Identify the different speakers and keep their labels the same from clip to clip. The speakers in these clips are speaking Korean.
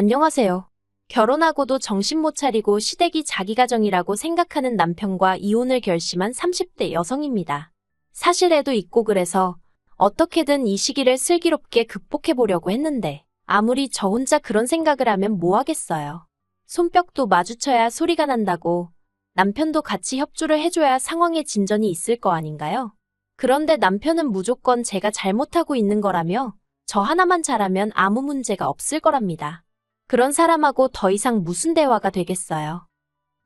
Speaker 1: 안녕하세요. 결혼하고도 정신 못 차리고 시댁이 자기 가정이라고 생각하는 남편과 이혼을 결심한 30대 여성입니다. 사실 애도 있고 그래서 어떻게든 이 시기를 슬기롭게 극복해 보려고 했는데 아무리 저 혼자 그런 생각을 하면 뭐 하겠어요. 손뼉도 마주쳐야 소리가 난다고 남편도 같이 협조를 해줘야 상황에 진전이 있을 거 아닌가요? 그런데 남편은 무조건 제가 잘못하고 있는 거라며 저 하나만 잘하면 아무 문제가 없을 거랍니다. 그런 사람하고 더 이상 무슨 대화가 되겠어요.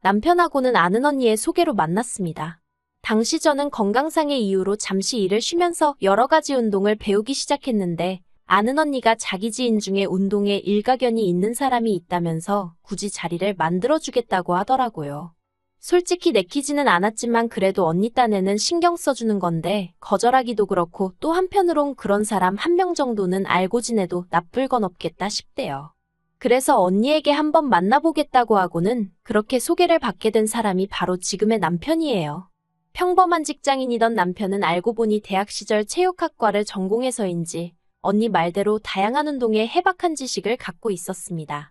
Speaker 1: 남편하고는 아는 언니의 소개로 만났습니다. 당시 저는 건강상의 이유로 잠시 일을 쉬면서 여러 가지 운동을 배우기 시작했는데 아는 언니가 자기 지인 중에 운동에 일가견이 있는 사람이 있다면서 굳이 자리를 만들어주겠다고 하더라고요. 솔직히 내키지는 않았지만 그래도 언니 딴에는 신경 써주는 건데 거절하기도 그렇고 또 한편으론 그런 사람 한 명 정도는 알고 지내도 나쁠 건 없겠다 싶대요. 그래서 언니에게 한번 만나보겠다고 하고는 그렇게 소개를 받게 된 사람이 바로 지금의 남편이에요. 평범한 직장인이던 남편은 알고 보니 대학 시절 체육학과를 전공해서인지 언니 말대로 다양한 운동에 해박한 지식을 갖고 있었습니다.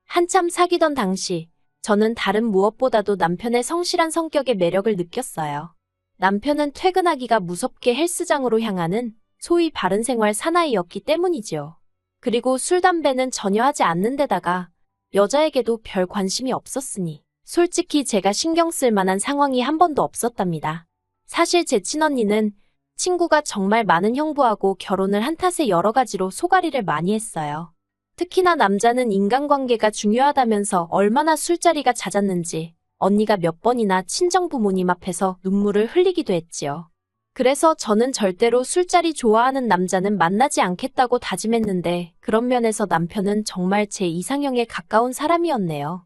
Speaker 1: 한참 사귀던 당시 저는 다른 무엇보다도 남편의 성실한 성격에 매력을 느꼈어요. 남편은 퇴근하기가 무섭게 헬스장으로 향하는 소위 바른생활 사나이였기 때문이지요. 그리고 술, 담배는 전혀 하지 않는 데다가 여자에게도 별 관심이 없었으니 솔직히 제가 신경 쓸 만한 상황이 한 번도 없었답니다. 사실 제 친언니는 친구가 정말 많은 형부하고 결혼을 한 탓에 여러 가지로 소가리를 많이 했어요. 특히나 남자는 인간관계가 중요하다면서 얼마나 술자리가 잦았는지 언니가 몇 번이나 친정부모님 앞에서 눈물을 흘리기도 했지요. 그래서 저는 절대로 술자리 좋아하는 남자는 만나지 않겠다고 다짐했는데 그런 면에서 남편은 정말 제 이상형에 가까운 사람이었네요.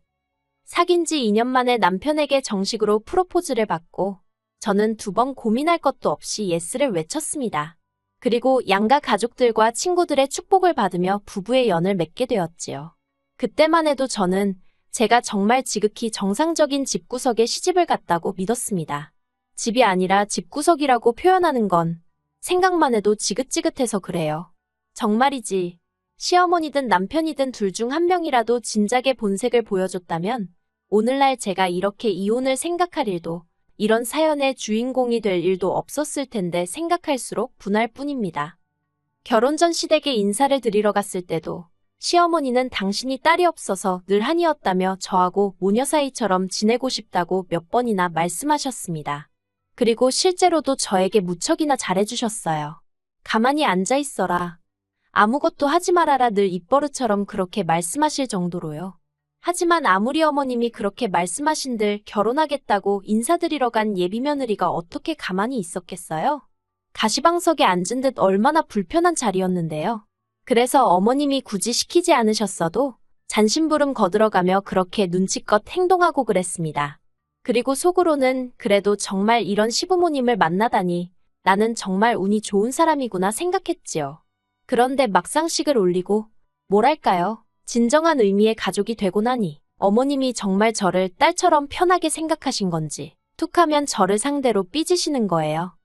Speaker 1: 사귄 지 2년 만에 남편에게 정식으로 프로포즈를 받고 저는 2번 고민할 것도 없이 예스를 외쳤습니다. 그리고 양가 가족들과 친구들의 축복을 받으며 부부의 연을 맺게 되었지요. 그때만 해도 저는 제가 정말 지극히 정상적인 집구석에 시집을 갔다고 믿었습니다. 집이 아니라 집구석이라고 표현하는 건 생각만 해도 지긋지긋해서 그래요. 정말이지. 시어머니든 남편이든 둘 중 한 명이라도 진작에 본색을 보여줬다면 오늘날 제가 이렇게 이혼을 생각할 일도 이런 사연의 주인공이 될 일도 없었을 텐데 생각할수록 분할 뿐입니다. 결혼 전 시댁에 인사를 드리러 갔을 때도 시어머니는 당신이 딸이 없어서 늘 한이었다며 저하고 모녀 사이처럼 지내고 싶다고 몇 번이나 말씀하셨습니다. 그리고 실제로도 저에게 무척이나 잘해주셨어요. 가만히 앉아있어라. 아무것도 하지 말아라 늘 입버릇처럼 그렇게 말씀하실 정도로요. 하지만 아무리 어머님이 그렇게 말씀하신들 결혼하겠다고 인사드리러 간 예비며느리가 어떻게 가만히 있었겠어요? 가시방석에 앉은 듯 얼마나 불편한 자리였는데요. 그래서 어머님이 굳이 시키지 않으셨어도 잔심부름 거들어가며 그렇게 눈치껏 행동하고 그랬습니다. 그리고 속으로는 그래도 정말 이런 시부모님을 만나다니 나는 정말 운이 좋은 사람이구나 생각했지요. 그런데 막상식을 올리고 뭐랄까요? 진정한 의미의 가족이 되고 나니 어머님이 정말 저를 딸처럼 편하게 생각하신 건지 툭하면 저를 상대로 삐지시는 거예요.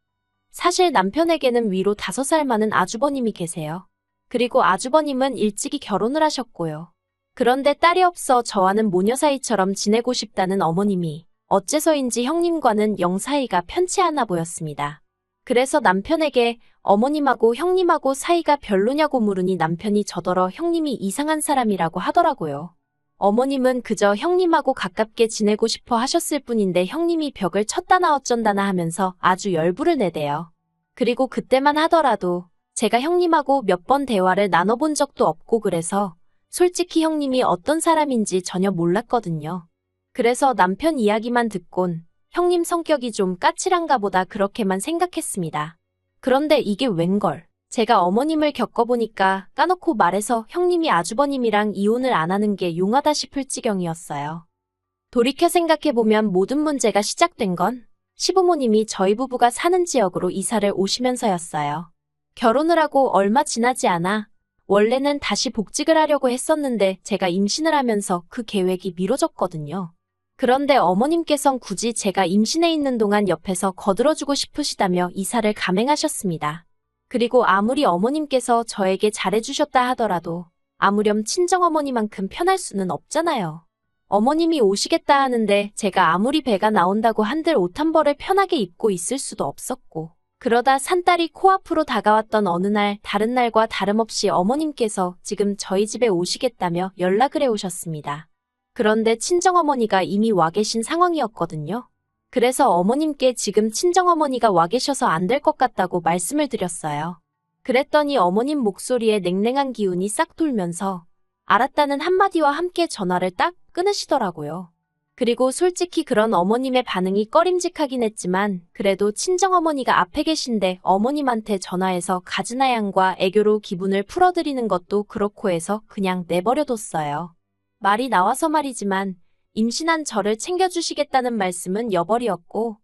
Speaker 1: 사실 남편에게는 위로 5살 많은 아주버님이 계세요. 그리고 아주버님은 일찍이 결혼을 하셨고요. 그런데 딸이 없어 저와는 모녀 사이처럼 지내고 싶다는 어머님이 어째서인지 형님과는 영 사이가 편치 않아 보였습니다. 그래서 남편에게 어머님하고 형님하고 사이가 별로냐고 물으니 남편이 저더러 형님이 이상한 사람이라고 하더라고요. 어머님은 그저 형님하고 가깝게 지내고 싶어 하셨을 뿐인데 형님이 벽을 쳤다나 어쩐다나 하면서 아주 열불을 내대요. 그리고 그때만 하더라도 제가 형님하고 몇 번 대화를 나눠본 적도 없고 그래서 솔직히 형님이 어떤 사람인지 전혀 몰랐거든요. 그래서 남편 이야기만 듣곤 형님 성격이 좀 까칠한가 보다 그렇게만 생각했습니다. 그런데 이게 웬걸. 제가 어머님을 겪어보니까 까놓고 말해서 형님이 아주버님이랑 이혼을 안 하는 게 용하다 싶을 지경이었어요. 돌이켜 생각해보면 모든 문제가 시작된 건 시부모님이 저희 부부가 사는 지역으로 이사를 오시면서였어요. 결혼을 하고 얼마 지나지 않아 원래는 다시 복직을 하려고 했었는데 제가 임신을 하면서 그 계획이 미뤄졌거든요. 그런데 어머님께선 굳이 제가 임신해 있는 동안 옆에서 거들어주고 싶으시다며 이사를 감행하셨습니다. 그리고 아무리 어머님께서 저에게 잘해주셨다 하더라도 아무렴 친정어머니만큼 편할 수는 없잖아요. 어머님이 오시겠다 하는데 제가 아무리 배가 나온다고 한들 옷 한 벌을 편하게 입고 있을 수도 없었고, 그러다 산딸이 코앞으로 다가왔던 어느 날 다른 날과 다름없이 어머님께서 지금 저희 집에 오시겠다며 연락을 해오셨습니다. 그런데 친정어머니가 이미 와 계신 상황이었거든요. 그래서 어머님께 지금 친정어머니가 와 계셔서 안 될 것 같다고 말씀을 드렸어요. 그랬더니 어머님 목소리에 냉랭한 기운이 싹 돌면서 알았다는 한마디와 함께 전화를 딱 끊으시더라고요. 그리고 솔직히 그런 어머님의 반응이 꺼림직하긴 했지만 그래도 친정어머니가 앞에 계신데 어머님한테 전화해서 가즈나 양과 애교로 기분을 풀어드리는 것도 그렇고 해서 그냥 내버려뒀어요. 말이 나와서 말이지만 임신한 저를 챙겨주시겠다는 말씀은 여벌이었고,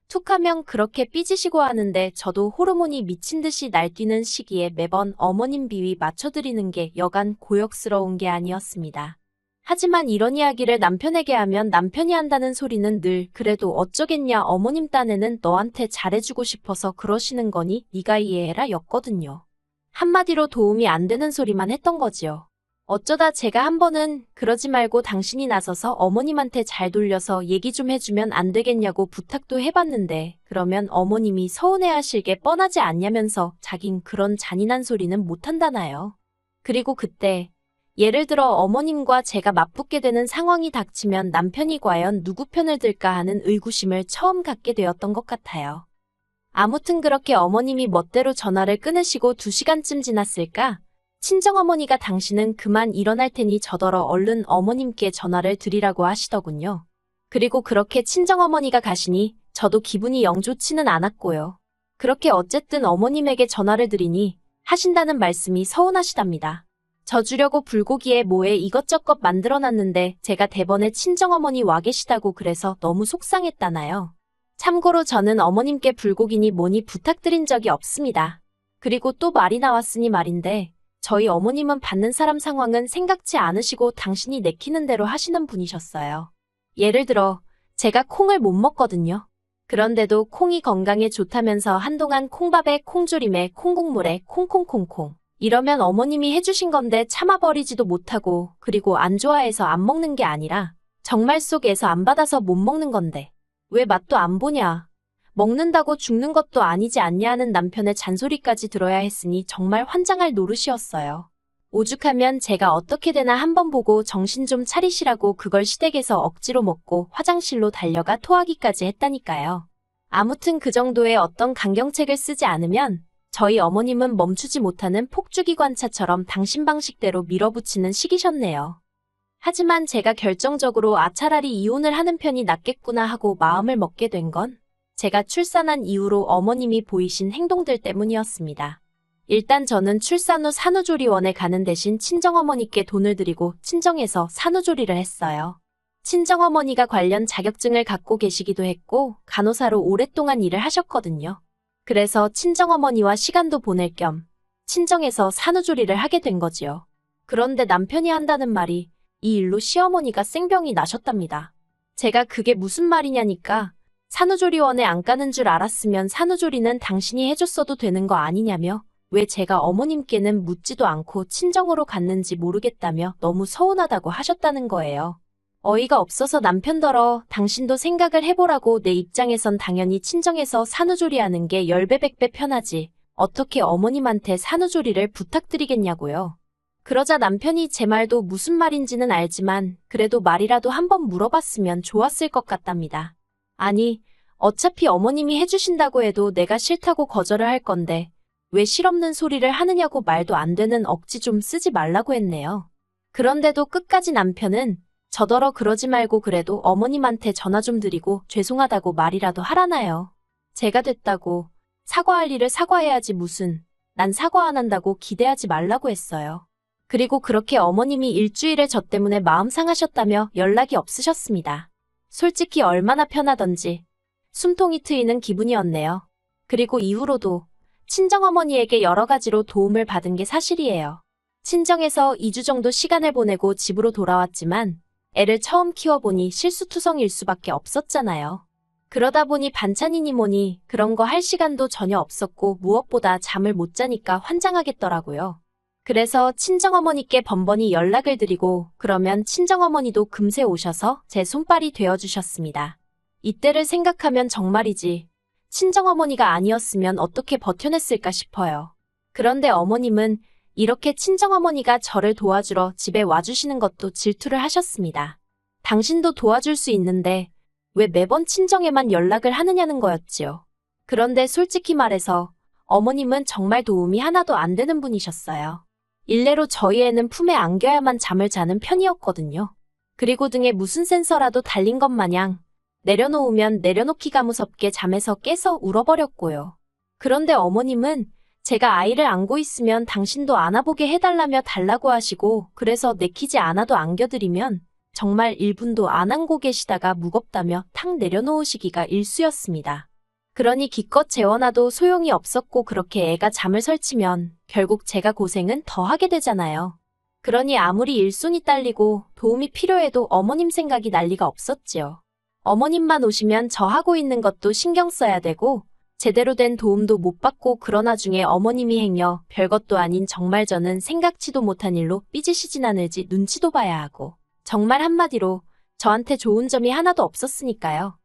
Speaker 1: 툭하면 그렇게 삐지시고 하는데 저도 호르몬이 미친 듯이 날뛰는 시기에 매번 어머님 비위 맞춰드리는 게 여간 고역스러운 게 아니었습니다. 하지만 이런 이야기를 남편에게 하면 남편이 한다는 소리는 늘 그래도 어쩌겠냐 어머님 딴에는 너한테 잘해주고 싶어서 그러시는 거니 네가 이해해라 였거든요. 한마디로 도움이 안 되는 소리만 했던 거지요. 어쩌다 제가 한 번은 그러지 말고 당신이 나서서 어머님한테 잘 돌려서 얘기 좀 해주면 안 되겠냐고 부탁도 해봤는데 그러면 어머님이 서운해하실 게 뻔하지 않냐면서 자긴 그런 잔인한 소리는 못한다나요. 그리고 그때 예를 들어 어머님과 제가 맞붙게 되는 상황이 닥치면 남편이 과연 누구 편을 들까 하는 의구심을 처음 갖게 되었던 것 같아요. 아무튼 그렇게 어머님이 멋대로 전화를 끊으시고 2시간쯤 지났을까? 친정어머니가 당신은 그만 일어날 테니 저더러 얼른 어머님께 전화를 드리라고 하시더군요. 그리고 그렇게 친정어머니가 가시니 저도 기분이 영 좋지는 않았고요. 그렇게 어쨌든 어머님에게 전화를 드리니 하신다는 말씀이 서운하시답니다. 져주려고 불고기에 뭐에 이것저것 만들어놨는데 제가 대번에 친정어머니 와 계시다고 그래서 너무 속상했다나요. 참고로 저는 어머님께 불고기니 뭐니 부탁드린 적이 없습니다. 그리고 또 말이 나왔으니 말인데 저희 어머님은 받는 사람 상황은 생각지 않으시고 당신이 내키는 대로 하시는 분이셨어요. 예를 들어 제가 콩을 못 먹거든요. 그런데도 콩이 건강에 좋다면서 한동안 콩밥에 콩조림에 콩국물에 콩콩콩콩 이러면 어머님이 해주신 건데 참아버리지도 못하고 그리고 안 좋아해서 안 먹는 게 아니라 정말 속에서 안 받아서 못 먹는 건데 왜 맛도 안 보냐. 먹는다고 죽는 것도 아니지 않냐 하는 남편의 잔소리까지 들어야 했으니 정말 환장할 노릇이었어요. 오죽하면 제가 어떻게 되나 한번 보고 정신 좀 차리시라고 그걸 시댁에서 억지로 먹고 화장실로 달려가 토하기까지 했다니까요. 아무튼 그 정도의 어떤 강경책을 쓰지 않으면 저희 어머님은 멈추지 못하는 폭주기관차처럼 당신 방식대로 밀어붙이는 시기셨네요. 하지만 제가 결정적으로 차라리 이혼을 하는 편이 낫겠구나 하고 마음을 먹게 된 건 제가 출산한 이후로 어머님이 보이신 행동들 때문이었습니다. 일단 저는 출산 후 산후조리원에 가는 대신 친정어머니께 돈을 드리고 친정에서 산후조리를 했어요. 친정어머니가 관련 자격증을 갖고 계시기도 했고 간호사로 오랫동안 일을 하셨거든요. 그래서 친정어머니와 시간도 보낼 겸 친정에서 산후조리를 하게 된 거지요. 그런데 남편이 한다는 말이 이 일로 시어머니가 생병이 나셨답니다. 제가 그게 무슨 말이냐니까 산후조리원에 안 가는 줄 알았으면 산후조리는 당신이 해줬어도 되는 거 아니냐며 왜 제가 어머님께는 묻지도 않고 친정으로 갔는지 모르겠다며 너무 서운하다고 하셨다는 거예요. 어이가 없어서 남편더러 당신도 생각을 해보라고 내 입장에선 당연히 친정에서 산후조리하는 게 10배 100배 편하지 어떻게 어머님한테 산후조리를 부탁드리겠냐고요. 그러자 남편이 제 말도 무슨 말인지는 알지만 그래도 말이라도 한번 물어봤으면 좋았을 것 같답니다. 아니, 어차피 어머님이 해주신다고 해도 내가 싫다고 거절을 할 건데 왜 실없는 소리를 하느냐고 말도 안 되는 억지 좀 쓰지 말라고 했네요. 그런데도 끝까지 남편은 저더러 그러지 말고 그래도 어머님한테 전화 좀 드리고 죄송하다고 말이라도 하라나요. 제가 됐다고 사과할 일을 사과해야지 무슨 난 사과 안 한다고 기대하지 말라고 했어요. 그리고 그렇게 어머님이 일주일을 저 때문에 마음 상하셨다며 연락이 없으셨습니다. 솔직히 얼마나 편하던지 숨통이 트이는 기분이었네요. 그리고 이후로도 친정어머니에게 여러 가지로 도움을 받은 게 사실이에요. 친정에서 2주 정도 시간을 보내고 집으로 돌아왔지만 애를 처음 키워보니 실수투성일 수밖에 없었잖아요. 그러다 보니 반찬이니 뭐니 그런 거 할 시간도 전혀 없었고 무엇보다 잠을 못 자니까 환장하겠더라고요. 그래서 친정어머니께 번번이 연락을 드리고 그러면 친정어머니도 금세 오셔서 제 손발이 되어주셨습니다. 이때를 생각하면 정말이지 친정어머니가 아니었으면 어떻게 버텨냈을까 싶어요. 그런데 어머님은 이렇게 친정어머니가 저를 도와주러 집에 와주시는 것도 질투를 하셨습니다. 당신도 도와줄 수 있는데 왜 매번 친정에만 연락을 하느냐는 거였지요. 그런데 솔직히 말해서 어머님은 정말 도움이 하나도 안 되는 분이셨어요. 일례로 저희 애는 품에 안겨야만 잠을 자는 편이었거든요. 그리고 등에 무슨 센서라도 달린 것 마냥 내려놓으면 내려놓기가 무섭게 잠에서 깨서 울어버렸고요. 그런데 어머님은 제가 아이를 안고 있으면 당신도 안아보게 해달라며 달라고 하시고 그래서 내키지 않아도 안겨드리면 정말 1분도 안 안고 계시다가 무겁다며 탁 내려놓으시기가 일쑤였습니다. 그러니 기껏 재워놔도 소용이 없었고 그렇게 애가 잠을 설치면 결국 제가 고생은 더 하게 되잖아요. 그러니 아무리 일손이 딸리고 도움이 필요해도 어머님 생각이 날 리가 없었지요. 어머님만 오시면 저 하고 있는 것도 신경 써야 되고 제대로 된 도움도 못 받고 그러나 중에 어머님이 행여 별것도 아닌 정말 저는 생각지도 못한 일로 삐지시진 않을지 눈치도 봐야 하고 정말 한마디로 저한테 좋은 점이 하나도 없었으니까요.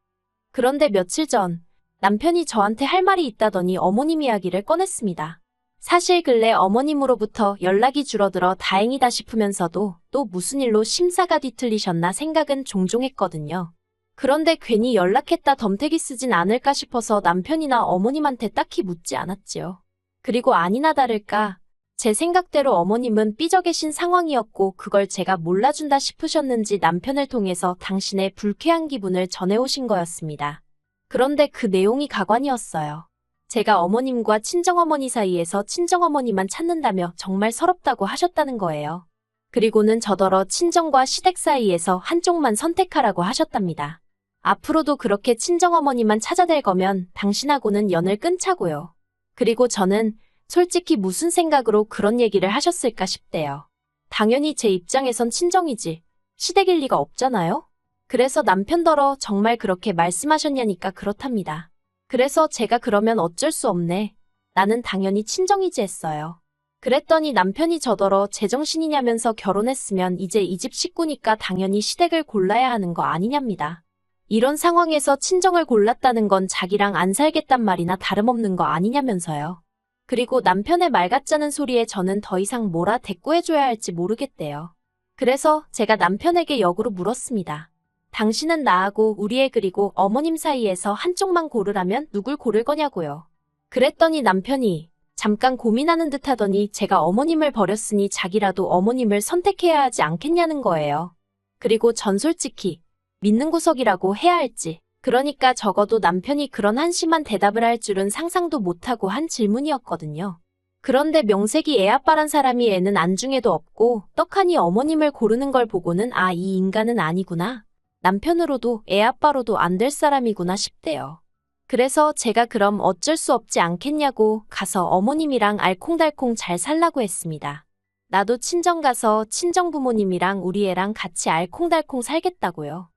Speaker 1: 그런데 며칠 전 남편이 저한테 할 말이 있다더니 어머님 이야기를 꺼냈습니다. 사실 근래 어머님으로부터 연락이 줄어들어 다행이다 싶으면서도 또 무슨 일로 심사가 뒤틀리셨나 생각은 종종 했거든요. 그런데 괜히 연락했다 덤태기 쓰진 않을까 싶어서 남편이나 어머님한테 딱히 묻지 않았지요. 그리고 아니나 다를까 제 생각대로 어머님은 삐져 계신 상황이었고 그걸 제가 몰라준다 싶으셨는지 남편을 통해서 당신의 불쾌한 기분을 전해오신 거였습니다. 그런데 그 내용이 가관이었어요. 제가 어머님과 친정어머니 사이에서 친정어머니만 찾는다며 정말 서럽다고 하셨다는 거예요. 그리고는 저더러 친정과 시댁 사이에서 한쪽만 선택하라고 하셨답니다. 앞으로도 그렇게 친정어머니만 찾아댈 거면 당신하고는 연을 끊자고요. 그리고 저는 솔직히 무슨 생각으로 그런 얘기를 하셨을까 싶대요. 당연히 제 입장에선 친정이지 시댁일 리가 없잖아요. 그래서 남편더러 정말 그렇게 말씀하셨냐니까 그렇답니다. 그래서 제가 그러면 어쩔 수 없네. 나는 당연히 친정이지 했어요. 그랬더니 남편이 저더러 제정신이냐면서 결혼했으면 이제 이 집 식구니까 당연히 시댁을 골라야 하는 거 아니냐입니다. 이런 상황에서 친정을 골랐다는 건 자기랑 안 살겠단 말이나 다름없는 거 아니냐면서요. 그리고 남편의 말 같자는 소리에 저는 더 이상 뭐라 대꾸해줘야 할지 모르겠대요. 그래서 제가 남편에게 역으로 물었습니다. 당신은 나하고 우리 애 그리고 어머님 사이에서 한쪽만 고르라면 누굴 고를 거냐고요. 그랬더니 남편이 잠깐 고민하는 듯 하더니 제가 어머님을 버렸으니 자기라도 어머님을 선택해야 하지 않겠냐는 거예요. 그리고 전 솔직히 믿는 구석이라고 해야 할지 그러니까 적어도 남편이 그런 한심한 대답을 할 줄은 상상도 못하고 한 질문이었거든요. 그런데 명색이 애아빠란 사람이 애는 안중에도 없고 떡하니 어머님을 고르는 걸 보고는 아, 이 인간은 아니구나. 남편으로도 애아빠로도 안 될 사람이구나 싶대요. 그래서 제가 그럼 어쩔 수 없지 않겠냐고 가서 어머님이랑 알콩달콩 잘 살라고 했습니다. 나도 친정 가서 친정 부모님이랑 우리 애랑 같이 알콩달콩 살겠다고요.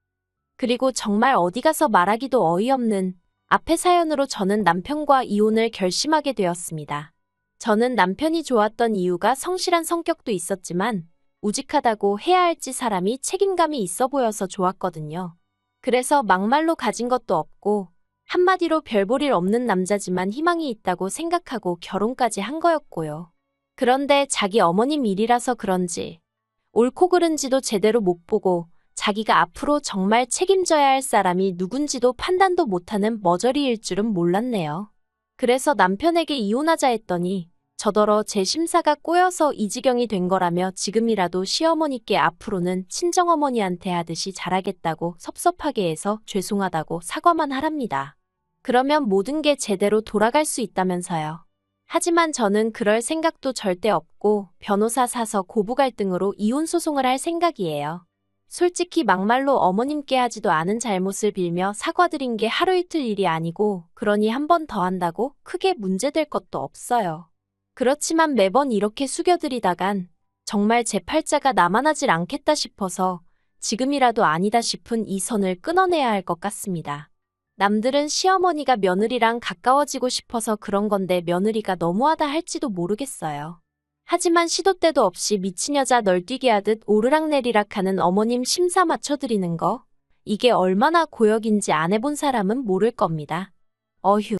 Speaker 1: 그리고 정말 어디 가서 말하기도 어이없는 앞의 사연으로 저는 남편과 이혼을 결심하게 되었습니다. 저는 남편이 좋았던 이유가 성실한 성격도 있었지만 우직하다고 해야 할지 사람이 책임감이 있어 보여서 좋았거든요. 그래서 막말로 가진 것도 없고 한마디로 별 볼 일 없는 남자지만 희망이 있다고 생각하고 결혼까지 한 거였고요. 그런데 자기 어머님 일이라서 그런지 옳고 그른지도 제대로 못 보고 자기가 앞으로 정말 책임져야 할 사람이 누군지도 판단도 못하는 머저리일 줄은 몰랐네요. 그래서 남편에게 이혼하자 했더니 저더러 제 심사가 꼬여서 이 지경이 된 거라며 지금이라도 시어머니께 앞으로는 친정어머니한테 하듯이 잘하겠다고 섭섭하게 해서 죄송하다고 사과만 하랍니다. 그러면 모든 게 제대로 돌아갈 수 있다면서요. 하지만 저는 그럴 생각도 절대 없고 변호사 사서 고부 갈등으로 이혼 소송을 할 생각이에요. 솔직히 막말로 어머님께 하지도 않은 잘못을 빌며 사과드린 게 하루 이틀 일이 아니고 그러니 한 번 더 한다고 크게 문제될 것도 없어요. 그렇지만 매번 이렇게 숙여드리다간 정말 제 팔자가 남아나질 않겠다 싶어서 지금이라도 아니다 싶은 이 선을 끊어내야 할 것 같습니다. 남들은 시어머니가 며느리랑 가까워지고 싶어서 그런 건데 며느리가 너무하다 할지도 모르겠어요. 하지만 시도 때도 없이 미친 여자 널뛰기 하듯 오르락내리락 하는 어머님 심사 맞춰드리는 거, 이게 얼마나 고역인지 안 해본 사람은 모를 겁니다. 어휴.